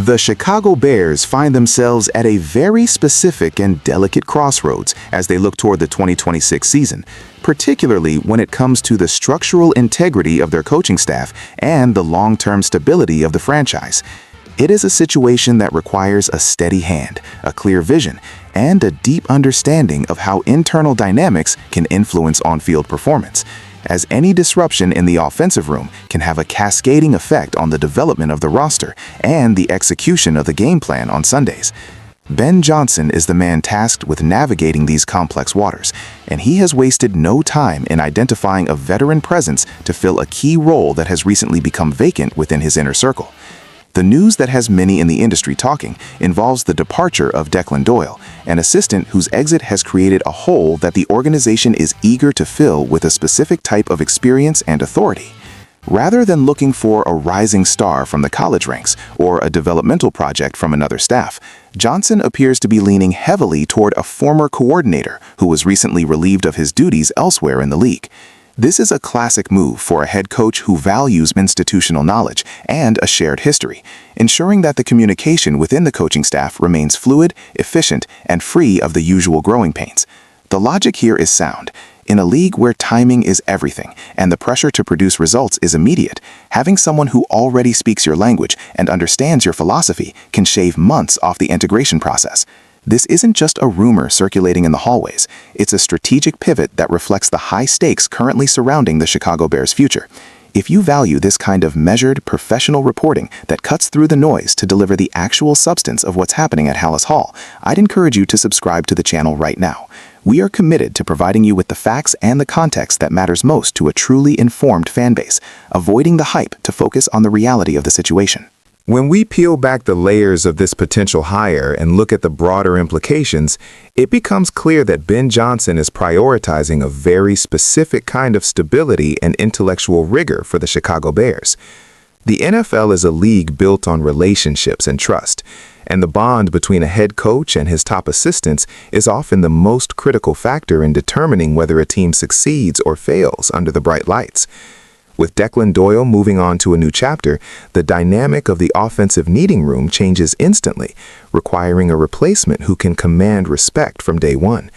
The Chicago Bears find themselves at a very specific and delicate crossroads as they look toward the 2026 season, particularly when it comes to the structural integrity of their coaching staff and the long-term stability of the franchise. It is a situation that requires a steady hand, a clear vision, and a deep understanding of how internal dynamics can influence on-field performance, as any disruption in the offensive room can have a cascading effect on the development of the roster and the execution of the game plan on Sundays. Ben Johnson is the man tasked with navigating these complex waters, and he has wasted no time in identifying a veteran presence to fill a key role that has recently become vacant within his inner circle. The news that has many in the industry talking involves the departure of Declan Doyle, an assistant whose exit has created a hole that the organization is eager to fill with a specific type of experience and authority. Rather than looking for a rising star from the college ranks or a developmental project from another staff, Johnson appears to be leaning heavily toward a former coordinator who was recently relieved of his duties elsewhere in the league. This is a classic move for a head coach who values institutional knowledge and a shared history, ensuring that the communication within the coaching staff remains fluid, efficient, and free of the usual growing pains. The logic here is sound. In a league where timing is everything and the pressure to produce results is immediate, having someone who already speaks your language and understands your philosophy can shave months off the integration process. This isn't just a rumor circulating in the hallways. It's a strategic pivot that reflects the high stakes currently surrounding the Chicago Bears' future. If you value this kind of measured, professional reporting that cuts through the noise to deliver the actual substance of what's happening at Hallis Hall, I'd encourage you to subscribe to the channel right now. We are committed to providing you with the facts and the context that matters most to a truly informed fan base, avoiding the hype to focus on the reality of the situation. When we peel back the layers of this potential hire and look at the broader implications, it becomes clear that Ben Johnson is prioritizing a very specific kind of stability and intellectual rigor for the Chicago Bears. The NFL is a league built on relationships and trust, and the bond between a head coach and his top assistants is often the most critical factor in determining whether a team succeeds or fails under the bright lights. With Declan Doyle moving on to a new chapter, the dynamic of the offensive knitting room changes instantly, requiring a replacement who can command respect from day one.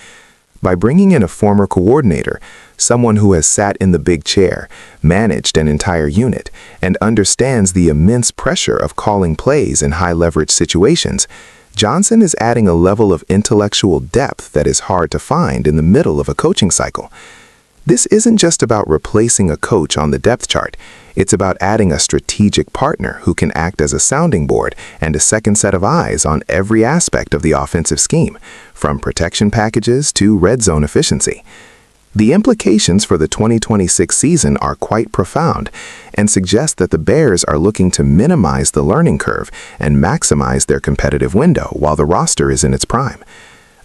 By bringing in a former coordinator, someone who has sat in the big chair, managed an entire unit, and understands the immense pressure of calling plays in high-leverage situations, Johnson is adding a level of intellectual depth that is hard to find in the middle of a coaching cycle. This isn't just about replacing a coach on the depth chart. It's about adding a strategic partner who can act as a sounding board and a second set of eyes on every aspect of the offensive scheme, from protection packages to red zone efficiency. The implications for the 2026 season are quite profound and suggest that the Bears are looking to minimize the learning curve and maximize their competitive window while the roster is in its prime.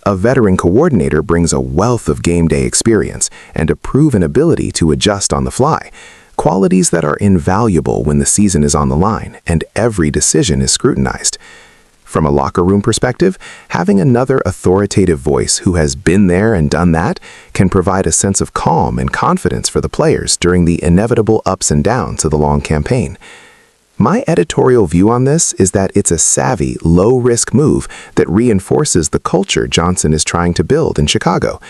A veteran coordinator brings a wealth of game day experience and a proven ability to adjust on the fly, qualities that are invaluable when the season is on the line and every decision is scrutinized. From a locker room perspective, having another authoritative voice who has been there and done that can provide a sense of calm and confidence for the players during the inevitable ups and downs of the long campaign. My editorial view on this is that it's a savvy, low-risk move that reinforces the culture Johnson is trying to build in Chicago.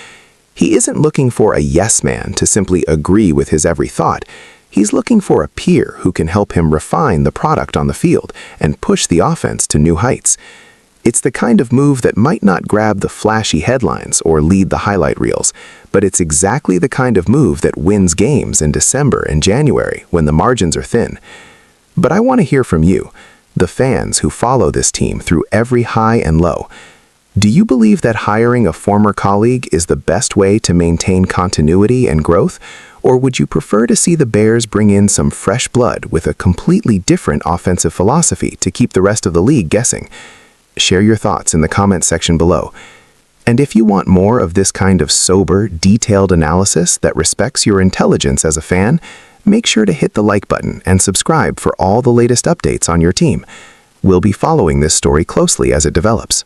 He isn't looking for a yes man to simply agree with his every thought. He's looking for a peer who can help him refine the product on the field and push the offense to new heights. It's the kind of move that might not grab the flashy headlines or lead the highlight reels, but it's exactly the kind of move that wins games in December and January when the margins are thin. But I want to hear from you, the fans who follow this team through every high and low. Do you believe that hiring a former colleague is the best way to maintain continuity and growth? Or would you prefer to see the Bears bring in some fresh blood with a completely different offensive philosophy to keep the rest of the league guessing? Share your thoughts in the comments section below. And if you want more of this kind of sober, detailed analysis that respects your intelligence as a fan, make sure to hit the like button and subscribe for all the latest updates on your team. We'll be following this story closely as it develops.